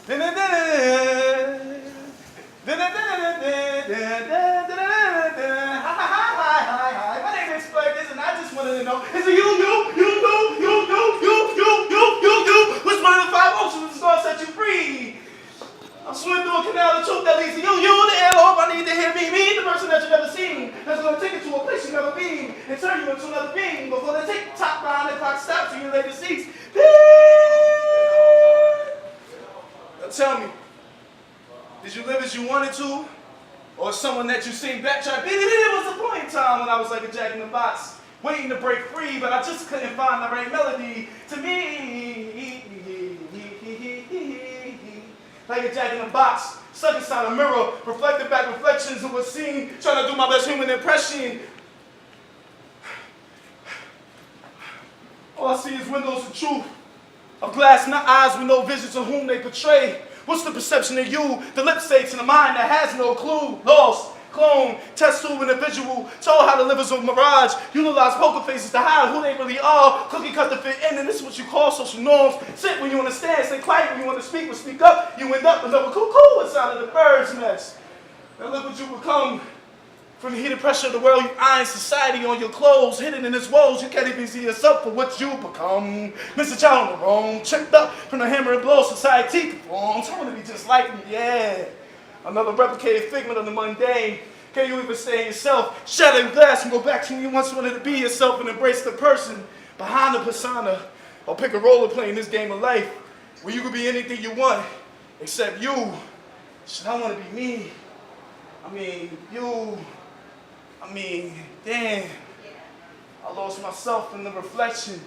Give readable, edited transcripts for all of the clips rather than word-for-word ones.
My name is Fergus, and I just wanted to know, is it you? Which one of the five oceans is going to set you free? I'm swimming through a canal of truth that leads to you, the antelope. I need to hear me, the person that you've never seen. That's going to take you to a place you've never been and turn you into another being before they take top behind the clock stops and you lay the seats. Now tell me, did you live as you wanted to? Or someone that you seen backtrack? It was a point in time when I was like a jack in the box, waiting to break free, but I just couldn't find the right melody to me. Like a jack in the box, stuck inside a mirror, reflecting back reflections of what's seen, trying to do my best human impression. All I see is windows of truth, of glass, not eyes with no vision to whom they portray. What's the perception of you? The lip states in a mind that has no clue. Lost, clone, test tube individual, told how to live as a mirage. Utilize poker faces to hide who they really are. Cookie cut to fit in, and this is what you call social norms. Sit when you understand, stay quiet when you want to speak, but speak up. You end up another cuckoo inside of the bird's nest. Now look what you become. From the heated pressure of the world, you iron society on your clothes, hidden in its woes. You can't even see yourself for what you become. Mr. Child on the wrong, checked up from the hammer and blow society performs. I want to be just like me, yeah. Another replicated figment of the mundane. Can you even stay in yourself? Shatter in glass and go back to when you once wanted to be yourself and embrace the person behind the persona. Or pick a role to play in this game of life where you could be anything you want except you. Shit, I want to be me. I mean, you. Damn, I lost myself in the reflection.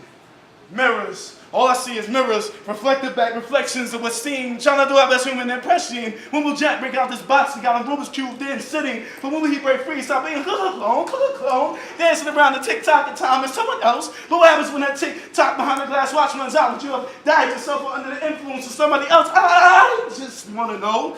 Mirrors, all I see is mirrors, reflected back reflections of what's seen, trying to do our best human impression. When will Jack break out this box? We got a Rubik's Cube then sitting, but when will he break free? Stop being clone, dancing around the tick-tock in time as someone else. But what happens when that tick-tock behind the glass watch runs out? Would you have died yourself or under the influence of somebody else? I just wanna know.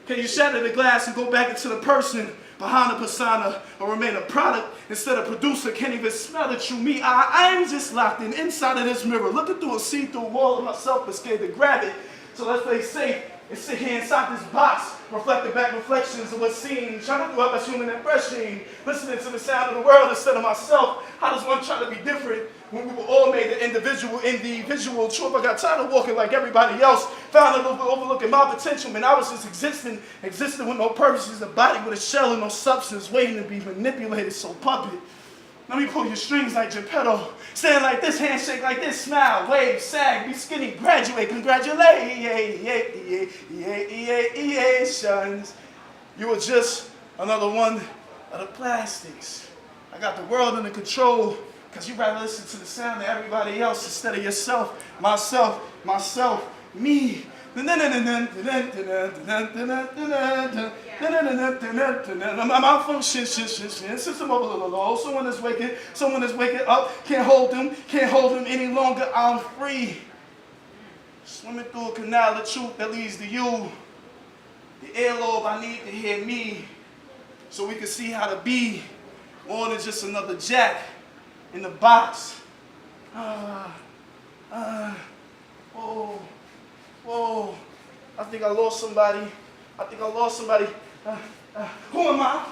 Can you shatter the glass and go back into the person behind the persona, or remain a product instead of producer? Can't even smell the true me. I'm just locked in inside of this mirror, looking through a see-through wall of myself, but scared to grab it. So let's play safe and sit here inside this box, reflecting back reflections of what's seen, trying to do up as human impression, listening to the sound of the world instead of myself. How does one try to be different when we were all made an individual in the visual truth? I got tired of walking like everybody else, found a little bit overlooking my potential. Man, I was just existing with no purpose, just a body with a shell and no substance, waiting to be manipulated. So puppet, let me pull your strings like Geppetto. Stand like this, handshake like this, smile, wave, sag, be skinny, graduate, congratulations. You were just another one of the plastics. I got the world under control, because you rather listen to the sound of everybody else instead of yourself, myself, me. Malfunction, system overload. Someone is waking up. Can't hold them any longer. I'm free. Swimming through a canal of truth that leads to you. The earlobe, I need to hear me, so we can see how to be more than just another jack in the box. Whoa, I think I lost somebody. Who am I?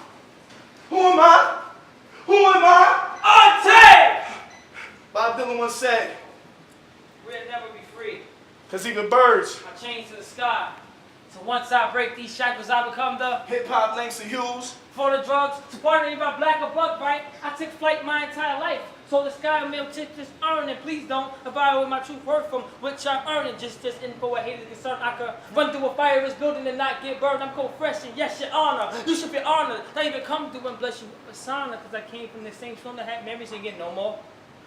Untamed! Bob Dylan once said, we'll never be free. Because even birds. I chained to the sky. So once I break these shackles, I become the hip-hop Langston Hughes. For the drugs, to partner if I'm black or buck, right? I took flight my entire life. So the sky may take this earning. Please don't evaluate my true worth from which I'm earning. Just info a hated concern. I could run through a fire building and not get burned. I'm cold fresh and yes, your honor. You should be honored. Not even come through and bless you with a persona. Because I came from the same storm that had memories and get no more.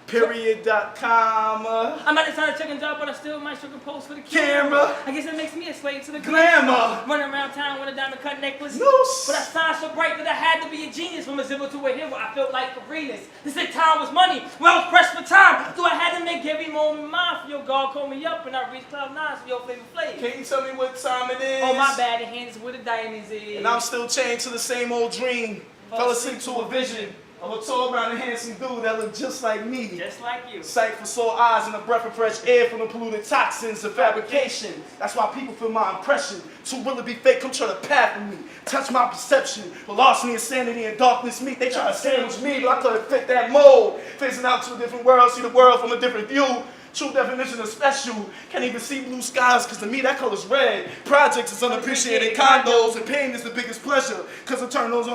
Period.com. I'm at the side of chicken job, but I still might sugar post for the camera. I guess it makes me a slave to the glamour. Running around town with a diamond cut necklace. Noose. But I shine so bright that I had to be a genius. From a zero to a hero, I felt like Venus. They said time was money. When I was pressed for time, so I had to make every moment mine. For your God called me up and I reached cloud nine for your flavor flavor. Can you tell me what time it is? Oh my bad, the hands where the diamonds is. And I'm still chained to the same old dream. Fell asleep to a vision. of a tall, round, and handsome dude that looked just like me. Just like you. Sight for sore eyes and a breath of fresh air from the polluted toxins of fabrication. That's why people feel my impression. Too will to be fake, come try to path with me. Touch my perception. But larceny, insanity, and darkness meet. They try to sandwich me, but I couldn't fit that mold. Facing out to a different world, see the world from a different view. True definition of special. Can't even see blue skies, cause to me that color's red. Projects is unappreciated condos, and pain is the biggest pleasure. Cause it turns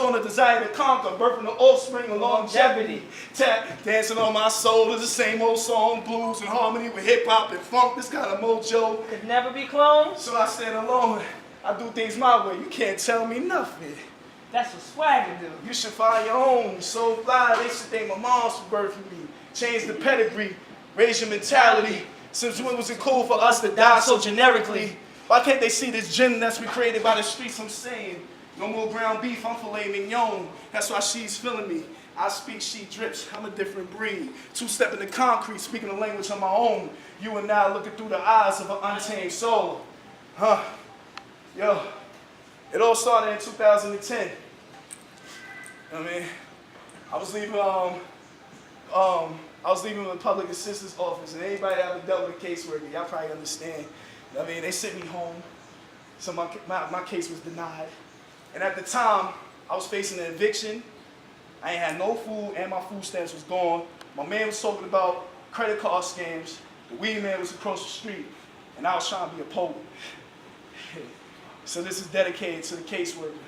on a desire to conquer, birthing the offspring of longevity. Tap, dancing on my soul is the same old song, blues in harmony with hip hop and funk, this kind of mojo. Could never be cloned. So I stand alone, I do things my way, you can't tell me nothing. That's what swagger do. You should find your own, so fly, they should thank my moms for birthing me. Change the pedigree. Raise your mentality, since when was it cool for us to die so generically? Why can't they see this gin that's recreated by the streets? I'm saying, no more ground beef, I'm filet mignon. That's why she's feeling me. I speak, she drips, I'm a different breed. Two-step in the concrete, speaking a language of my own. You and I looking through the eyes of an untamed soul. Yo, it all started in 2010. I mean, I was leaving the public assistance office, and anybody that ever dealt with a caseworker, y'all probably understand. I mean, they sent me home, so my case was denied. And at the time, I was facing an eviction. I ain't had no food, and my food stamps was gone. My man was talking about credit card scams. The weed man was across the street, and I was trying to be a poet. So this is dedicated to the caseworker.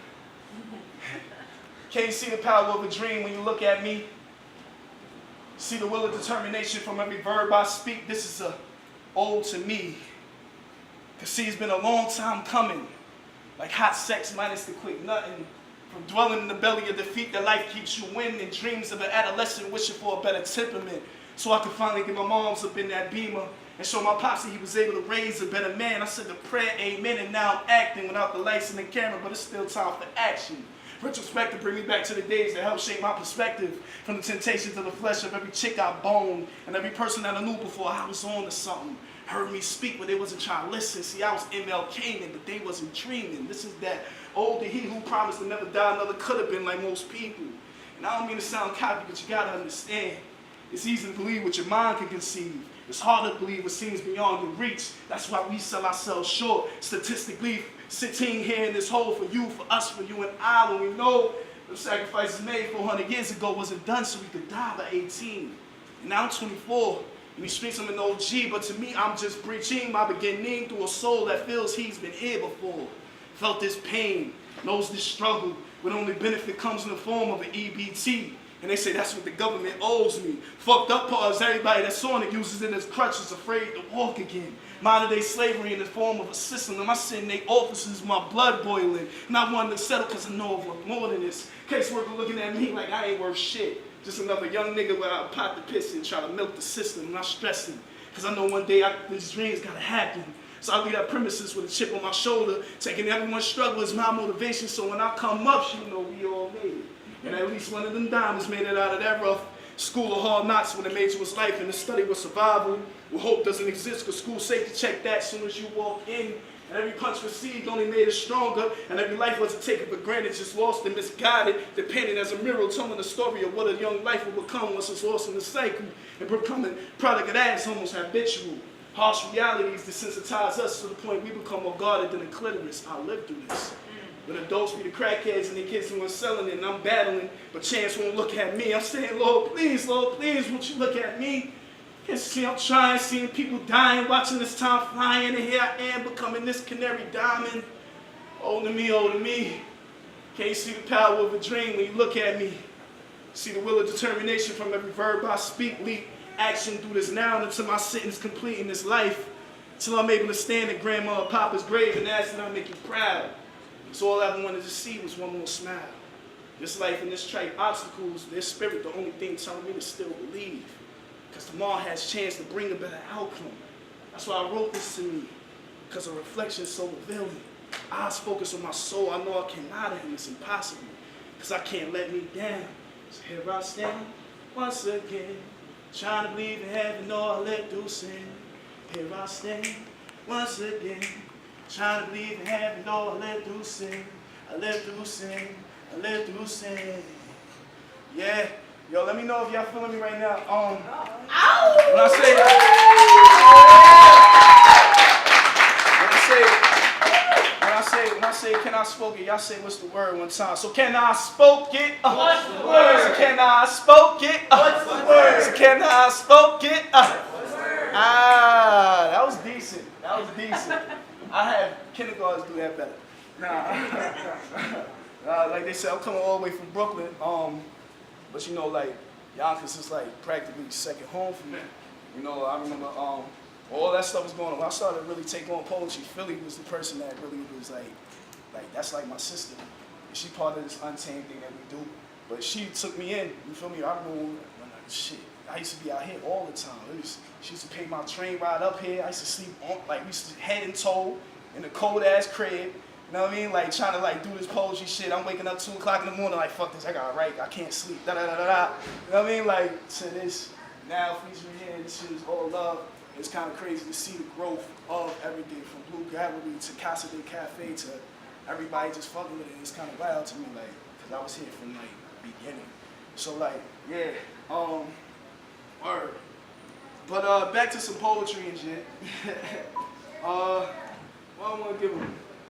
Can't you see the power of a dream when you look at me? See the will of determination from every verb I speak. This is a ode to me. Cause see, it's been a long time coming. Like hot sex minus the quick nutting. From dwelling in the belly of defeat that life keeps you in. And dreams of an adolescent wishing for a better temperament. So I could finally get my moms up in that Beamer. And show my pops that he was able to raise a better man. I said the prayer, amen, and now I'm acting without the lights and the camera. But it's still time for action. Retrospective bring me back to the days that helped shape my perspective from the temptations of the flesh of every chick I boned and every person that I knew before I was on to something. Heard me speak, but they wasn't trying to listen. See, I was MLKing, but they wasn't dreaming. This is that older he who promised to never die, another could have been like most people. And I don't mean to sound cocky, but you gotta understand. It's easy to believe what your mind can conceive. It's hard to believe what seems beyond your reach. That's why we sell ourselves short. Statistically, sitting here in this hole for you, for us, for you and I, when we know the sacrifices made 400 years ago wasn't done so we could die by 18. And now I'm 24. In these streets I'm an OG, but to me I'm just preaching my beginning through a soul that feels he's been here before. Felt this pain, knows this struggle, when only benefit comes in the form of an EBT. And they say that's what the government owes me. Fucked up part is everybody that's on it uses it as crutches, afraid to walk again. Modern day slavery in the form of a system. And my sitting in their offices, my blood boiling. And I wanted to settle because I know of more than this. Caseworker looking at me like I ain't worth shit. Just another young nigga without a pot to piss and try to milk the system. And I'm stressing. Because I know one day these dreams gotta happen. So I leave that premises with a chip on my shoulder, taking everyone's struggle as my motivation. So when I come up, you know we all made it. And at least one of them diamonds made it out of that rough school of hard knocks when the major was life and the study was survival. Where hope doesn't exist because school safety check that as soon as you walk in. And every punch received only made us stronger. And every life wasn't taken for granted, just lost and misguided. Depending as a mirror telling the story of what a young life will become once it's lost in the cycle. And becoming product of that is almost habitual. Harsh realities desensitize us to the point we become more guarded than a clitoris. I lived through this. When adults be the crackheads and the kids who are selling it and I'm battling, but chance won't look at me. I'm saying, Lord, please, won't you look at me? And see, I'm trying, seeing people dying, watching this time flying, and here I am becoming this canary diamond. Oh to me. Can't you see the power of a dream when you look at me? See the will of determination from every verb I speak, leap action through this now until my sentence complete in this life. Till I'm able to stand at Grandma or Papa's grave and ask that I make you proud. So all I ever wanted to see was one more smile. This life and this trite obstacles, their spirit, the only thing telling me to still believe. Because tomorrow has a chance to bring a better outcome. That's why I wrote this to me. Because a reflection is so revealing. Eyes focus on my soul. I know I can't lie to him. It's impossible. Because I can't let me down. So here I stand once again. Trying to believe in heaven, no, I let through sin. Here I stand once again. Trying to believe in heaven, no, I let through sin. I let through sin. I let through sin. Yeah. Yo, let me know if y'all feeling me right now. Ow! When I say can I spoke it, y'all say what's the word one time. So can I spoke it? What's the word? So can I spoke it? What's the word? So can I spoke it? Ah, that was decent. That was decent. I had kindergartens do that better. Nah, like they said, I'm coming all the way from Brooklyn. But you know, like Yonkers is like practically second home for me. You know, I remember all that stuff was going on. When I started to really take on poetry, Philly was the person that really was like that's like my sister. And she part of this Untamed thing that we do. But she took me in, you feel me? I remember when shit, I used to be out here all the time. She used to pay my train ride up here. I used to sleep on, like we used to head and toe in a cold ass crib. You know what I mean? Like trying to like do this poetry shit. I'm waking up 2 o'clock in the morning like, fuck this, I gotta write, I can't sleep, da da da da da. You know what I mean? Like to this, now featuring here, this shit is all love. It's kind of crazy to see the growth of everything from Blue Gallery to Casa Cafe to everybody just fucking with it. It's kind of wild to me, like, cause I was here from like beginning. So like, yeah, word. But back to some poetry and shit. What I want to give them.